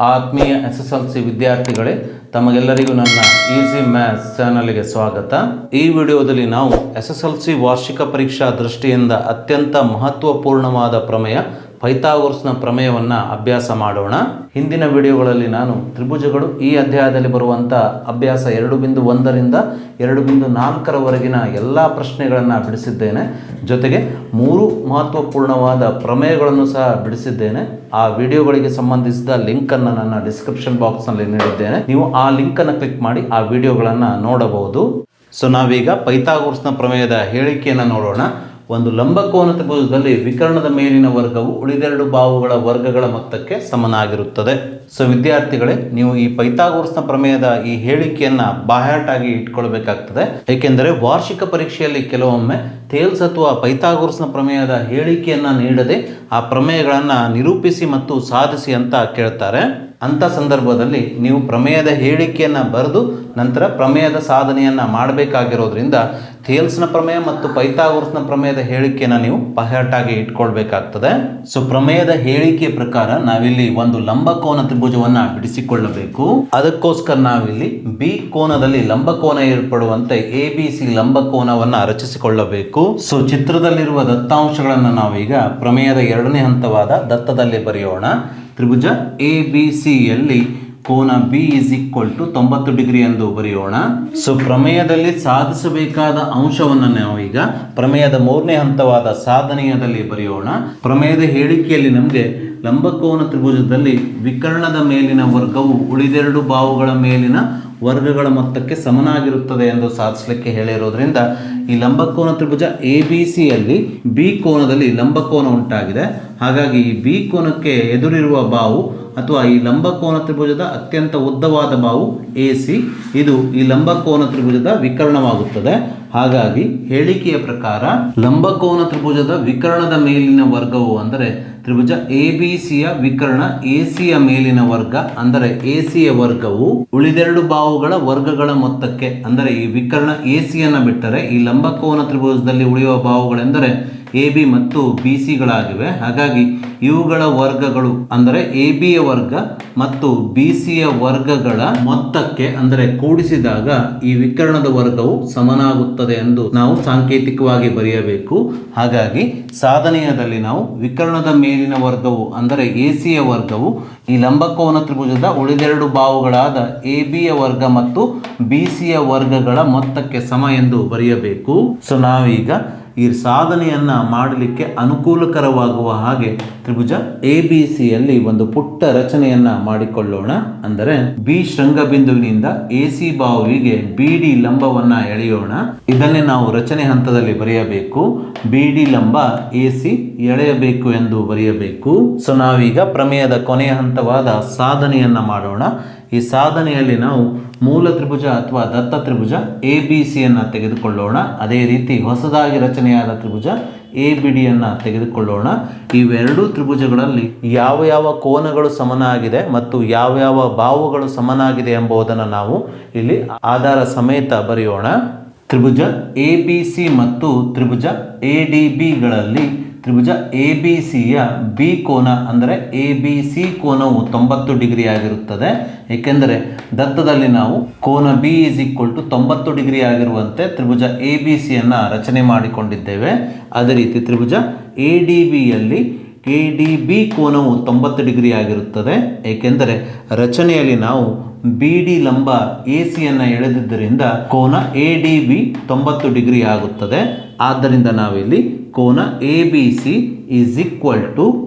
ಆತ್ಮೀಯ SSLC ವಿದ್ಯಾರ್ಥಿಗಳೇ, ತಮಗೆಲ್ಲರಿಗೂ ನನ್ನ ಈಸಿ ಮ್ಯಾಥ್ಸ್ ಚಾನಲ್ಗೆ ಸ್ವಾಗತ. ಈ ವಿಡಿಯೋದಲ್ಲಿ ನಾವು SSLC ವಾರ್ಷಿಕ ಪರೀಕ್ಷಾ ದೃಷ್ಟಿಯಿಂದ ಅತ್ಯಂತ ಮಹತ್ವಪೂರ್ಣವಾದ ಪ್ರಮೇಯ ಪೈಥಾಗೋರಸ್ನ ಪ್ರಮೇಯವನ್ನು ಅಭ್ಯಾಸ ಮಾಡೋಣ. ಹಿಂದಿನ ವಿಡಿಯೋಗಳಲ್ಲಿ ನಾನು ತ್ರಿಭುಜಗಳು ಈ ಅಧ್ಯಾಯದಲ್ಲಿ ಬರುವಂಥ ಅಭ್ಯಾಸ 2.1 ರಿಂದ 2.4 ಎಲ್ಲ ಪ್ರಶ್ನೆಗಳನ್ನು ಬಿಡಿಸಿದ್ದೇನೆ. ಜೊತೆಗೆ 3 ಮಹತ್ವಪೂರ್ಣವಾದ ಪ್ರಮೇಯಗಳನ್ನು ಸಹ ಬಿಡಿಸಿದ್ದೇನೆ. ಆ ವಿಡಿಯೋಗಳಿಗೆ ಸಂಬಂಧಿಸಿದ ಲಿಂಕನ್ನು ನನ್ನ ಡಿಸ್ಕ್ರಿಪ್ಷನ್ ಬಾಕ್ಸ್ನಲ್ಲಿ ನೀಡಿದ್ದೇನೆ. ನೀವು ಆ ಲಿಂಕನ್ನು ಕ್ಲಿಕ್ ಮಾಡಿ ಆ ವಿಡಿಯೋಗಳನ್ನು ನೋಡಬಹುದು. ಸೊ ನಾವೀಗ ಪೈಥಾಗೋರಸ್ನ ಪ್ರಮೇಯದ ಹೇಳಿಕೆಯನ್ನು ನೋಡೋಣ. ಒಂದು ಲಂಬಕೋನ ತ್ರಿಭುಜದಲ್ಲಿ ವಿಕರ್ಣದ ಮೇಲಿನ ವರ್ಗವು ಉಳಿದೆರಡು ಬಾಹುಗಳ ವರ್ಗಗಳ ಮೊತ್ತಕ್ಕೆ ಸಮನಾಗಿರುತ್ತದೆ. ಸೊ ವಿದ್ಯಾರ್ಥಿಗಳೇ, ನೀವು ಈ ಪೈಥಾಗೋರಸ್ನ ಪ್ರಮೇಯದ ಈ ಹೇಳಿಕೆಯನ್ನು ಬಾಹ್ಯಾಟಾಗಿ ಇಟ್ಕೊಳ್ಬೇಕಾಗ್ತದೆ. ಏಕೆಂದರೆ ವಾರ್ಷಿಕ ಪರೀಕ್ಷೆಯಲ್ಲಿ ಕೆಲವೊಮ್ಮೆ ಥೇಲ್ಸ್ ಅಥವಾ ಪೈಥಾಗೋರಸ್ನ ಪ್ರಮೇಯದ ಹೇಳಿಕೆಯನ್ನು ನೀಡದೆ ಆ ಪ್ರಮೇಯಗಳನ್ನು ನಿರೂಪಿಸಿ ಮತ್ತು ಸಾಧಿಸಿ ಅಂತ ಕೇಳ್ತಾರೆ. ಅಂಥ ಸಂದರ್ಭದಲ್ಲಿ ನೀವು ಪ್ರಮೇಯದ ಹೇಳಿಕೆಯನ್ನು ಬರೆದು ನಂತರ ಪ್ರಮೇಯದ ಸಾಧನೆಯನ್ನು ಮಾಡಬೇಕಾಗಿರೋದ್ರಿಂದ ಥೇಲ್ಸ್ನ ಪ್ರಮೇಯ ಮತ್ತು ಪೈಥಾಗೋರಸ್ನ ಪ್ರಮೇಯದ ಹೇಳಿಕೆಯನ್ನು ನೀವು ಬಾಹ್ಯಾಟಾಗಿ ಇಟ್ಕೊಳ್ಬೇಕಾಗ್ತದೆ. ಸೊ ಪ್ರಮೇಯದ ಹೇಳಿಕೆಯ ಪ್ರಕಾರ ನಾವಿಲ್ಲಿ ಒಂದು ಲಂಬಕೋನ ತ್ರಿಭುಜವನ್ನು ಬಿಡಿಸಿಕೊಳ್ಳಬೇಕು. ಅದಕ್ಕೋಸ್ಕರ ನಾವಿಲ್ಲಿ ಬಿ ಕೋನದಲ್ಲಿ ಲಂಬಕೋನ ಏರ್ಪಡುವಂತೆ ABC ಲಂಬಕೋನವನ್ನು ರಚಿಸಿಕೊಳ್ಳಬೇಕು. ಸೊ ಚಿತ್ರದಲ್ಲಿರುವ ದತ್ತಾಂಶಗಳನ್ನು ನಾವೀಗ ಪ್ರಮೇಯದ 2ನೇ ಹಂತವಾದ ದತ್ತದಲ್ಲಿ ಬರೆಯೋಣ. ತ್ರಿಭುಜ ABCಯಲ್ಲಿ ಕೋನ B = 90 ಡಿಗ್ರಿ ಎಂದು ಬರೆಯೋಣ. ಸೊ ಪ್ರಮೇಯದಲ್ಲಿ ಸಾಧಿಸಬೇಕಾದ ಅಂಶವನ್ನು ನಾವೀಗ ಪ್ರಮೇಯದ 3ನೇ ಹಂತವಾದ ಸಾಧನೀಯದಲ್ಲಿ ಬರೆಯೋಣ. ಪ್ರಮೇಯದ ಹೇಳಿಕೆಯಲ್ಲಿ ನಮಗೆ ಲಂಬಕೋನ ತ್ರಿಭುಜದಲ್ಲಿ ವಿಕರ್ಣದ ಮೇಲಿನ ವರ್ಗವು ಉಳಿದೆರಡು ಬಾಹುಗಳ ಮೇಲಿನ ವರ್ಗಗಳ ಮೊತ್ತಕ್ಕೆ ಸಮನಾಗಿರುತ್ತದೆ ಎಂದು ಸಾಧಿಸಲಿಕ್ಕೆ ಹೇಳಿರೋದ್ರಿಂದ ಈ ಲಂಬಕೋನ ತ್ರಿಭುಜ ABCಯಲ್ಲಿ B ಕೋನದಲ್ಲಿ ಲಂಬಕೋನ ಉಂಟಾಗಿದೆ. ಹಾಗಾಗಿ ಈ B ಕೋನಕ್ಕೆ ಎದುರಿರುವ ಬಾಹು ಅಥವಾ ಈ ಲಂಬಕೋನ ತ್ರಿಭುಜದ ಅತ್ಯಂತ ಉದ್ದವಾದ ಬಾಹು AC, ಇದು ಈ ಲಂಬಕೋನ ತ್ರಿಭುಜದ ವಿಕರ್ಣವಾಗುತ್ತದೆ. ಹಾಗಾಗಿ ಹೇಳಿಕೆಯ ಪ್ರಕಾರ ಲಂಬಕೋನ ತ್ರಿಭುಜದ ವಿಕರ್ಣದ ಮೇಲಿನ ವರ್ಗವು ಅಂದರೆ ತ್ರಿಭುಜ ABCಯ ವಿಕರ್ಣ ACಯ ಮೇಲಿನ ವರ್ಗ ಅಂದರೆ ACಯ ವರ್ಗವು ಉಳಿದೆರಡು ಬಾಹುಗಳ ವರ್ಗಗಳ ಮೊತ್ತಕ್ಕೆ ಅಂದರೆ ಈ ವಿಕರ್ಣ ACಯನ್ನು ಬಿಟ್ಟರೆ ಈ ಲಂಬಕೋನ ತ್ರಿಭುಜದಲ್ಲಿ ಉಳಿಯುವ ಬಾಹುಗಳೆಂದರೆ AB ಮತ್ತು BCಗಳಾಗಿವೆ. ಹಾಗಾಗಿ ಇವುಗಳ ವರ್ಗಗಳು ಅಂದರೆ ABಯ ವರ್ಗ ಮತ್ತು BCಯ ವರ್ಗಗಳ ಮೊತ್ತಕ್ಕೆ ಅಂದರೆ ಕೂಡಿಸಿದಾಗ ಈ ವಿಕರ್ಣದ ವರ್ಗವು ಸಮನಾಗುತ್ತದೆ ಎಂದು ನಾವು ಸಾಂಕೇತಿಕವಾಗಿ ಬರೆಯಬೇಕು. ಹಾಗಾಗಿ ಸಾಧನೀಯದಲ್ಲಿ ನಾವು ವಿಕರ್ಣದ ಮೇಲಿನ ವರ್ಗವು ಅಂದರೆ ACಯ ವರ್ಗವು ಈ ಲಂಬಕೋನ ತ್ರಿಭುಜದ ಉಳಿದೆರಡು ಬಾಹುಗಳಾದ ABಯ ವರ್ಗ ಮತ್ತು BCಯ ವರ್ಗಗಳ ಮೊತ್ತಕ್ಕೆ ಸಮ ಎಂದು ಬರೆಯಬೇಕು. ಸೊ ನಾವೀಗ ಈ ಸಾಧನೆಯನ್ನು ಮಾಡಲಿಕ್ಕೆ ಅನುಕೂಲಕರವಾಗುವ ಹಾಗೆ ತ್ರಿಭುಜ ABCಯಲ್ಲಿ ಒಂದು ಪುಟ್ಟ ರಚನೆಯನ್ನು ಮಾಡಿಕೊಳ್ಳೋಣ. ಅಂದರೆ B ಶೃಂಗಬಿಂದುವಿನಿಂದ AC ಬಾಹುವಿಗೆ BD ಲಂಬವನ್ನು ಎಳೆಯೋಣ. ಇದನ್ನೇ ನಾವು ರಚನೆ ಹಂತದಲ್ಲಿ ಬರೆಯಬೇಕು. BD ಲಂಬ AC ಎಳೆಯಬೇಕು ಎಂದು ಬರೆಯಬೇಕು. ಸೊ ನಾವೀಗ ಪ್ರಮೇಯದ ಕೊನೆಯ ಹಂತವಾದ ಸಾಧನೆಯನ್ನು ಮಾಡೋಣ. ಈ ಸಾಧನೆಯಲ್ಲಿ ನಾವು ಮೂಲ ತ್ರಿಭುಜ ಅಥವಾ ದತ್ತ ತ್ರಿಭುಜ ABCಯನ್ನು ತೆಗೆದುಕೊಳ್ಳೋಣ. ಅದೇ ರೀತಿ ಹೊಸದಾಗಿ ರಚನೆಯಾದ ತ್ರಿಭುಜ ABDಯನ್ನು ತೆಗೆದುಕೊಳ್ಳೋಣ. ಇವೆರಡೂ ತ್ರಿಭುಜಗಳಲ್ಲಿ ಯಾವ ಯಾವ ಕೋನಗಳು ಸಮನಾಗಿದೆ ಮತ್ತು ಯಾವ ಯಾವ ಬಾಹುಗಳು ಸಮನಾಗಿದೆ ಎಂಬುದನ್ನು ನಾವು ಇಲ್ಲಿ ಆಧಾರ ಸಮೇತ ಬರೆಯೋಣ. ತ್ರಿಭುಜ ABC ಮತ್ತು ತ್ರಿಭುಜ ADBಗಳಲ್ಲಿ ತ್ರಿಭುಜ ABCಯ B ಕೋನ ಅಂದರೆ ABC ಕೋನವು 90 ಡಿಗ್ರಿ ಆಗಿರುತ್ತದೆ. ಏಕೆಂದರೆ ದತ್ತದಲ್ಲಿ ನಾವು ಕೋನ B = 90 ಡಿಗ್ರಿ ಆಗಿರುವಂತೆ ತ್ರಿಭುಜ ABCಯನ್ನು ರಚನೆ ಮಾಡಿಕೊಂಡಿದ್ದೇವೆ. ಅದೇ ರೀತಿ ತ್ರಿಭುಜ ADBಯಲ್ಲಿ ADB ಕೋನವು 90 ಡಿಗ್ರಿ ಆಗಿರುತ್ತದೆ. ಏಕೆಂದರೆ ರಚನೆಯಲ್ಲಿ ನಾವು BD ಲಂಬ ACಯನ್ನು ಎಳೆದಿದ್ದರಿಂದ ಕೋನ ADB 90 ಡಿಗ್ರಿ ಆಗುತ್ತದೆ. ಆದ್ದರಿಂದ ನಾವಿಲ್ಲಿ ಕೋನ ABC =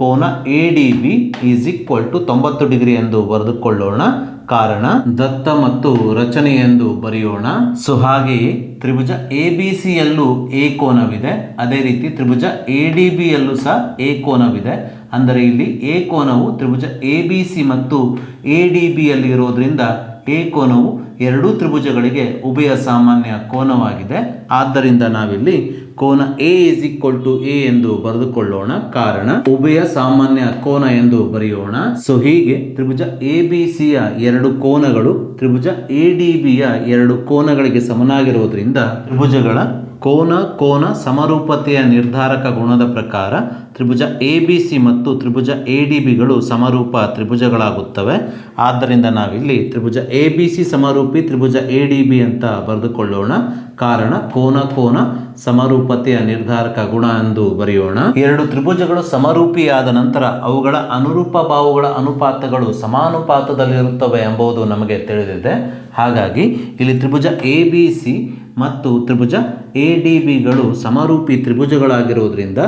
ಕೋನ ADB = 90 ಡಿಗ್ರಿ ಎಂದು ಬರೆದುಕೊಳ್ಳೋಣ. ಕಾರಣ ದತ್ತ ಮತ್ತು ರಚನೆ ಎಂದು ಬರೆಯೋಣ. ಸೊ ಹಾಗೆಯೇ ತ್ರಿಭುಜ ABCಯಲ್ಲೂ A ಕೋನವಿದೆ. ಅದೇ ರೀತಿ ತ್ರಿಭುಜ ADBಯಲ್ಲೂ ಸಹ A ಕೋನವಿದೆ. ಅಂದರೆ ಇಲ್ಲಿ A ಕೋನವು ತ್ರಿಭುಜ ABC ಮತ್ತು ADBಯಲ್ಲಿ ಇರೋದ್ರಿಂದ A ಕೋನವು ಎರಡೂ ತ್ರಿಭುಜಗಳಿಗೆ ಉಭಯ ಸಾಮಾನ್ಯ ಕೋನವಾಗಿದೆ. ಆದ್ದರಿಂದ ನಾವಿಲ್ಲಿ ಕೋನ A = A ಎಂದು ಬರೆದುಕೊಳ್ಳೋಣ. ಕಾರಣ ಉಭಯ ಸಾಮಾನ್ಯ ಕೋನ ಎಂದು ಬರೆಯೋಣ. ಸೊ ಹೀಗೆ ತ್ರಿಭುಜ ABCಯ ಎರಡು ಕೋನಗಳು ತ್ರಿಭುಜ ADBಯ ಎರಡು ಕೋನಗಳಿಗೆ ಸಮನಾಗಿರುವುದರಿಂದ ತ್ರಿಭುಜಗಳ ಕೋನ ಸಮರೂಪತೆಯ ನಿರ್ಧಾರಕ ಗುಣದ ಪ್ರಕಾರ ತ್ರಿಭುಜ ABC ಮತ್ತು ತ್ರಿಭುಜ ADBಗಳು ಸಮರೂಪ ತ್ರಿಭುಜಗಳಾಗುತ್ತವೆ. ಆದ್ದರಿಂದ ನಾವಿಲ್ಲಿ ತ್ರಿಭುಜ ABC ಸಮರೂಪಿ ತ್ರಿಭುಜ ADB ಅಂತ ಬರೆದುಕೊಳ್ಳೋಣ. ಕಾರಣ ಕೋನ ಸಮರೂಪತೆಯ ನಿರ್ಧಾರಕ ಗುಣ ಎಂದು ಬರೆಯೋಣ. ಎರಡು ತ್ರಿಭುಜಗಳು ಸಮರೂಪಿಯಾದ ನಂತರ ಅವುಗಳ ಅನುರೂಪ ಬಾಹುಗಳ ಅನುಪಾತಗಳು ಸಮಾನುಪಾತದಲ್ಲಿರುತ್ತವೆ ಎಂಬುದು ನಮಗೆ ತಿಳಿದಿದೆ. ಹಾಗಾಗಿ ಇಲ್ಲಿ ತ್ರಿಭುಜ ABC ಮತ್ತು ತ್ರಿಭುಜ ADBಗಳು ಸಮರೂಪಿ ತ್ರಿಭುಜಗಳಾಗಿರುವುದರಿಂದ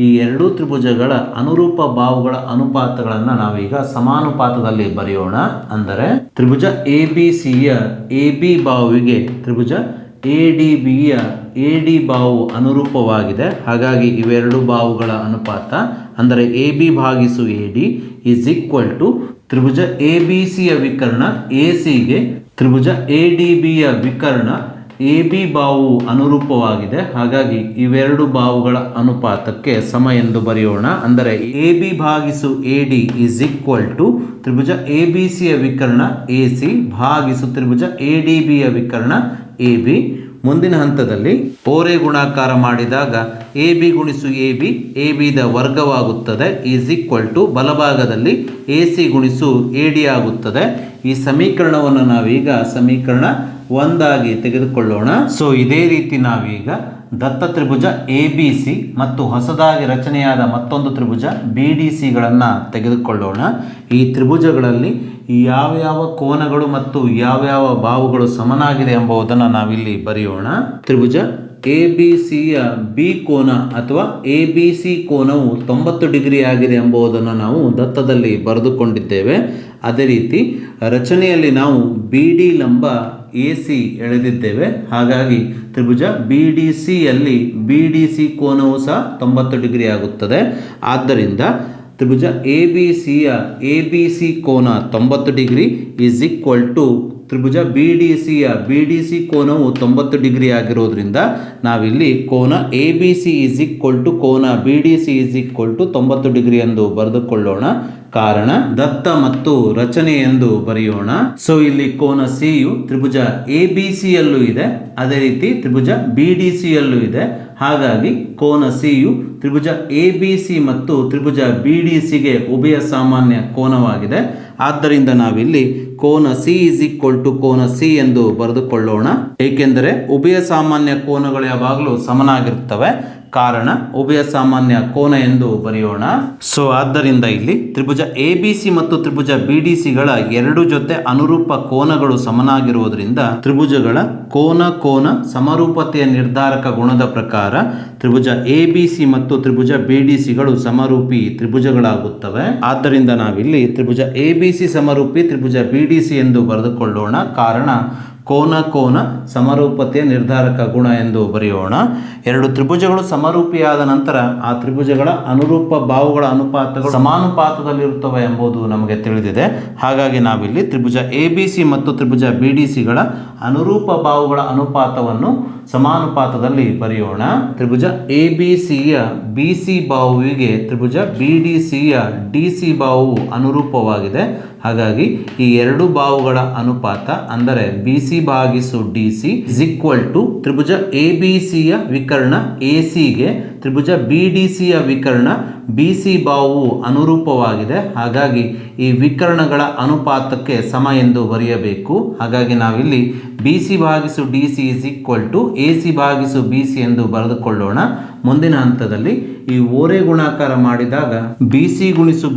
ಈ ಎರಡೂ ತ್ರಿಭುಜಗಳ ಅನುರೂಪ ಬಾಹುಗಳ ಅನುಪಾತಗಳನ್ನು ನಾವೀಗ ಸಮಾನುಪಾತದಲ್ಲಿ ಬರೆಯೋಣ. ಅಂದರೆ ತ್ರಿಭುಜ ABCಯ AB ಬಾಹುವಿಗೆ ತ್ರಿಭುಜ ADBಯ AD ಬಾಹು ಅನುರೂಪವಾಗಿದೆ. ಹಾಗಾಗಿ ಇವೆರಡು ಬಾಹುಗಳ ಅನುಪಾತ ಅಂದರೆ AB ಭಾಗಿಸು AD ಈಸ್ ಈಕ್ವಲ್ ಟು ತ್ರಿಭುಜ ABCಯ ವಿಕರ್ಣ ACಗೆ ತ್ರಿಭುಜ ADBಯ ವಿಕರ್ಣ AB ಬಾಹು ಅನುರೂಪವಾಗಿದೆ. ಹಾಗಾಗಿ ಇವೆರಡು ಬಾಹುಗಳ ಅನುಪಾತಕ್ಕೆ ಸಮ ಎಂದು ಬರೆಯೋಣ. ಅಂದರೆ AB ಭಾಗಿಸು AD ಈಸ್ ಈಕ್ವಲ್ ಟು ತ್ರಿಭುಜ ABCಯ ವಿಕರ್ಣ AC ಭಾಗಿಸು ತ್ರಿಭುಜ ADBಯ ವಿಕರ್ಣ AB. ಮುಂದಿನ ಹಂತದಲ್ಲಿ ಓರೆ ಗುಣಾಕಾರ ಮಾಡಿದಾಗ AB ಗುಣಿಸು ABದ ವರ್ಗವಾಗುತ್ತದೆ ಈಸ್ ಈಕ್ವಲ್ ಟು ಬಲಭಾಗದಲ್ಲಿ AC ಗುಣಿಸು AD ಆಗುತ್ತದೆ. ಈ ಸಮೀಕರಣವನ್ನು ನಾವೀಗ ಸಮೀಕರಣ 1 ಆಗಿ ತೆಗೆದುಕೊಳ್ಳೋಣ. ಸೊ ಇದೇ ರೀತಿ ನಾವೀಗ ದತ್ತ ತ್ರಿಭುಜ ABC ಮತ್ತು ಹೊಸದಾಗಿ ರಚನೆಯಾದ ಮತ್ತೊಂದು ತ್ರಿಭುಜ BDCಗಳನ್ನು ತೆಗೆದುಕೊಳ್ಳೋಣ. ಈ ತ್ರಿಭುಜಗಳಲ್ಲಿ ಯಾವ್ಯಾವ ಕೋನಗಳು ಮತ್ತು ಯಾವ್ಯಾವ ಬಾಹುಗಳು ಸಮನಾಗಿದೆ ಎಂಬುದನ್ನು ನಾವಿಲ್ಲಿ ಬರೆಯೋಣ. ತ್ರಿಭುಜ ABCಯ B ಕೋನ ಅಥವಾ ABC ಕೋನವು 90 ಡಿಗ್ರಿ ಆಗಿದೆ ಎಂಬುದನ್ನು ನಾವು ದತ್ತದಲ್ಲಿ ಬರೆದುಕೊಂಡಿದ್ದೇವೆ. ಅದೇ ರೀತಿ ರಚನೆಯಲ್ಲಿ ನಾವು BD ಲಂಬ AC ಎಳೆದಿದ್ದೇವೆ. ಹಾಗಾಗಿ ತ್ರಿಭುಜ BDCಯಲ್ಲಿ BDC ಕೋನವು ಸಹ 90 ಡಿಗ್ರಿ ಆಗುತ್ತದೆ. ಆದ್ದರಿಂದ ತ್ರಿಭುಜ ABCಯ ABC ಕೋನ 90 ಡಿಗ್ರಿ ಈಸ್ ಈಕ್ವಲ್ ಟು ತ್ರಿಭುಜ BDCಯ BDC ಕೋನವು 90 ಡಿಗ್ರಿ ಆಗಿರೋದ್ರಿಂದ ನಾವಿಲ್ಲಿ ಕೋನ ABC ಈಸ್ ಈಕ್ವಲ್ ಟು ಕೋನ BDC is equal to 90 degree ಎಂದು ಬರೆದುಕೊಳ್ಳೋಣ. ಕಾರಣ ದತ್ತ ಮತ್ತು ರಚನೆ ಎಂದು ಬರೆಯೋಣ. ಸೊ ಇಲ್ಲಿ ಕೋನ ಸಿಯು ತ್ರಿಭುಜ ABCಯಲ್ಲೂ ಇದೆ, ಅದೇ ರೀತಿ ತ್ರಿಭುಜ BDCಯಲ್ಲೂ ಇದೆ. ಹಾಗಾಗಿ ಕೋನ ಸಿಯು ತ್ರಿಭುಜ ABC ಮತ್ತು ತ್ರಿಭುಜ BDCಗೆ ಉಭಯ ಸಾಮಾನ್ಯ ಕೋನವಾಗಿದೆ. ಆದ್ದರಿಂದ ನಾವಿಲ್ಲಿ ಕೋನ ಸಿ ಈಸ್ ಈಕ್ವಲ್ ಟು ಕೋನ ಸಿ ಎಂದು ಬರೆದುಕೊಳ್ಳೋಣ. ಏಕೆಂದರೆ ಉಭಯ ಸಾಮಾನ್ಯ ಕೋನಗಳು ಯಾವಾಗಲೂ ಸಮನಾಗಿರುತ್ತವೆ. ಕಾರಣ ಉಭಯ ಸಾಮಾನ್ಯ ಕೋನ ಎಂದು ಬರೆಯೋಣ. ಸೊ ಆದ್ದರಿಂದ ಇಲ್ಲಿ ತ್ರಿಭುಜ ABC ಮತ್ತು ತ್ರಿಭುಜ BDCಗಳ ಎರಡು ಜೊತೆ ಅನುರೂಪ ಕೋನಗಳು ಸಮನಾಗಿರುವುದರಿಂದ ತ್ರಿಭುಜಗಳ ಕೋನ ಸಮರೂಪತೆಯ ನಿರ್ಧಾರಕ ಗುಣದ ಪ್ರಕಾರ ತ್ರಿಭುಜ ABC ಮತ್ತು ತ್ರಿಭುಜ BDCಗಳು ಸಮರೂಪಿ ತ್ರಿಭುಜಗಳಾಗುತ್ತವೆ. ಆದ್ದರಿಂದ ನಾವಿಲ್ಲಿ ತ್ರಿಭುಜ ABC ಸಮರೂಪಿ ತ್ರಿಭುಜ BDC ಎಂದು ಬರೆದುಕೊಳ್ಳೋಣ. ಕಾರಣ ಕೋನ ಸಮರೂಪತೆಯ ನಿರ್ಧಾರಕ ಗುಣ ಎಂದು ಬರೆಯೋಣ. ಎರಡು ತ್ರಿಭುಜಗಳು ಸಮರೂಪಿಯಾದ ನಂತರ ಆ ತ್ರಿಭುಜಗಳ ಅನುರೂಪ ಬಾಹುಗಳ ಅನುಪಾತಗಳು ಸಮಾನುಪಾತದಲ್ಲಿರುತ್ತವೆ ಎಂಬುದು ನಮಗೆ ತಿಳಿದಿದೆ. ಹಾಗಾಗಿ ನಾವಿಲ್ಲಿ ತ್ರಿಭುಜ ABC ಮತ್ತು ತ್ರಿಭುಜ BDCಗಳ ಅನುರೂಪ ಬಾಹುಗಳ ಅನುಪಾತವನ್ನು ಸಮಾನುಪಾತದಲ್ಲಿ ಬರೆಯೋಣ. ತ್ರಿಭುಜ ABCಯ BC ಬಾಹುವಿಗೆ ತ್ರಿಭುಜ BDCಯ DC ಬಾಹು ಅನುರೂಪವಾಗಿದೆ. ಹಾಗಾಗಿ ಈ ಎರಡು ಬಾಹುಗಳ ಅನುಪಾತ ಅಂದರೆ BC ಭಾಗಿಸು DC ಇಸ್ ಈಕ್ವಲ್ ಟು ತ್ರಿಭುಜ ABCಯ ವಿಕರ್ಣ ACಗೆ ತ್ರಿಭುಜ BDCಯ ವಿಕರ್ಣ BC ಬಾಹುವು ಅನುರೂಪವಾಗಿದೆ. ಹಾಗಾಗಿ ಈ ವಿಕರ್ಣಗಳ ಅನುಪಾತಕ್ಕೆ ಸಮ ಎಂದು ಬರೆಯಬೇಕು. ಹಾಗಾಗಿ ನಾವಿಲ್ಲಿ BC ಭಾಗಿಸು DC is equal to AC ಭಾಗಿಸು BC ಎಂದು ಬರೆದುಕೊಳ್ಳೋಣ. ಮುಂದಿನ ಹಂತದಲ್ಲಿ ಈ ಓರೆ ಗುಣಾಕಾರ ಮಾಡಿದಾಗ BC ಗುಣಿಸು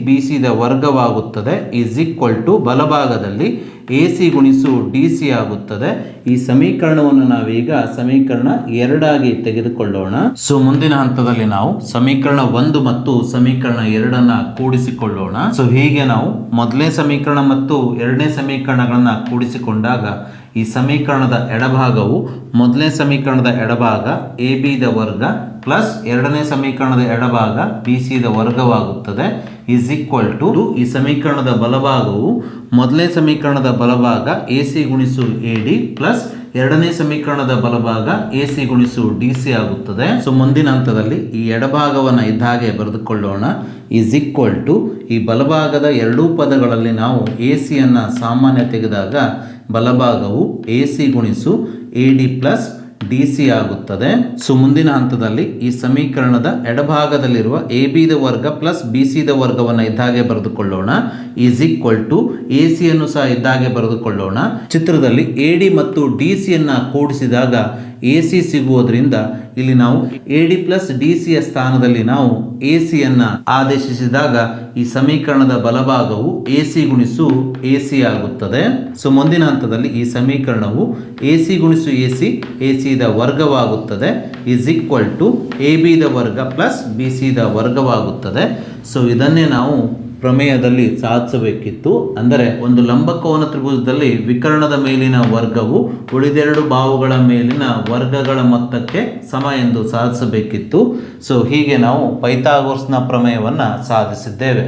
BCದ ವರ್ಗವಾಗುತ್ತದೆ ಈಸ್ ಈಕ್ವಲ್ ಟು ಬಲಭಾಗದಲ್ಲಿ AC ಗುಣಿಸು DC ಆಗುತ್ತದೆ. ಈ ಸಮೀಕರಣವನ್ನು ನಾವೀಗ ಸಮೀಕರಣ 2 ಆಗಿ ತೆಗೆದುಕೊಳ್ಳೋಣ. ಸೊ ಮುಂದಿನ ಹಂತದಲ್ಲಿ ನಾವು ಸಮೀಕರಣ 1 ಮತ್ತು ಸಮೀಕರಣ 2 ಕೂಡಿಸಿಕೊಳ್ಳೋಣ. ಸೊ ಹೀಗೆ ನಾವು ಮೊದಲನೇ ಸಮೀಕರಣ ಮತ್ತು ಎರಡನೇ ಸಮೀಕರಣಗಳನ್ನ ಕೂಡಿಸಿಕೊಂಡಾಗ ಈ ಸಮೀಕರಣದ ಎಡಭಾಗವು ಮೊದಲನೇ ಸಮೀಕರಣದ ಎಡಭಾಗ ABದ ವರ್ಗ ಪ್ಲಸ್ ಎರಡನೇ ಸಮೀಕರಣದ ಎಡಭಾಗ BCದ ವರ್ಗವಾಗುತ್ತದೆ ಈಸ್ ಈಕ್ವಲ್ ಟು ಈ ಸಮೀಕರಣದ ಬಲಭಾಗವು ಮೊದಲನೇ ಸಮೀಕರಣದ ಬಲಭಾಗ AC ಗುಣಿಸು AD ಪ್ಲಸ್ ಎರಡನೇ ಸಮೀಕರಣದ ಬಲಭಾಗ AC ಗುಣಿಸು DC ಆಗುತ್ತದೆ. ಸೊ ಮುಂದಿನ ಹಂತದಲ್ಲಿ ಈ ಎಡಭಾಗವನ್ನು ಇದ್ದಾಗೆ ಬರೆದುಕೊಳ್ಳೋಣ ಈಸ್ ಈಕ್ವಲ್ ಟು ಈ ಬಲಭಾಗದ ಎರಡೂ ಪದಗಳಲ್ಲಿ ನಾವು ACಯನ್ನು ಸಾಮಾನ್ಯ ತೆಗೆದಾಗ ಬಲಭಾಗವು AC ಗುಣಿಸು AD ಪ್ಲಸ್ ಡಿ ಸಿ ಆಗುತ್ತದೆ. ಸೊ ಮುಂದಿನ ಹಂತದಲ್ಲಿ ಈ ಸಮೀಕರಣದ ಎಡಭಾಗದಲ್ಲಿರುವ ಎ ಬಿ ದ ವರ್ಗ ಪ್ಲಸ್ ಬಿ ಸಿ ದ ವರ್ಗವನ್ನು ಇದ್ದಾಗೆ ಬರೆದುಕೊಳ್ಳೋಣ. Is equal to A C ಅನ್ನು ಸಹ ಇದ್ದಾಗೆ ಬರೆದುಕೊಳ್ಳೋಣ. ಚಿತ್ರದಲ್ಲಿ ಎ ಡಿ ಮತ್ತು ಡಿ ಸಿ ಅನ್ನ ಕೂಡಿಸಿದಾಗ ಎ ಸಿ ಸಿಗುವುದರಿಂದ ಇಲ್ಲಿ ನಾವು ಎ ಡಿ ಪ್ಲಸ್ ಡಿ ಸಿಯ ಸ್ಥಾನದಲ್ಲಿ ನಾವು ಎ ಸಿ ಅನ್ನ ಆದೇಶಿಸಿದಾಗ ಈ ಸಮೀಕರಣದ ಬಲಭಾಗವು ಎ ಸಿ ಗುಣಿಸು ಎ ಸಿ ಆಗುತ್ತದೆ. ಸೊ ಮುಂದಿನ ಹಂತದಲ್ಲಿ ಈ ಸಮೀಕರಣವು ಎ ಸಿ ಗುಣಿಸು ಎ ಸಿ ದ ವರ್ಗವಾಗುತ್ತದೆ. Is equal to A B ದ ವರ್ಗ ಪ್ಲಸ್ ಬಿ ಸಿ ದ ವರ್ಗವಾಗುತ್ತದೆ. ಸೊ ಇದನ್ನೇ ನಾವು ಪ್ರಮೇಯದಲ್ಲಿ ಸಾಧಿಸಬೇಕಿತ್ತು. ಅಂದರೆ ಒಂದು ಲಂಬಕೋನ ತ್ರಿಭುಜದಲ್ಲಿ ವಿಕರ್ಣದ ಮೇಲಿನ ವರ್ಗವು ಉಳಿದೆರಡು ಬಾಹುಗಳ ಮೇಲಿನ ವರ್ಗಗಳ ಮೊತ್ತಕ್ಕೆ ಸಮ ಎಂದು ಸಾಧಿಸಬೇಕಿತ್ತು. ಸೊ ಹೀಗೆ ನಾವು ಪೈಥಾಗೋರಸ್ನ ಪ್ರಮೇಯವನ್ನು ಸಾಧಿಸಿದ್ದೇವೆ.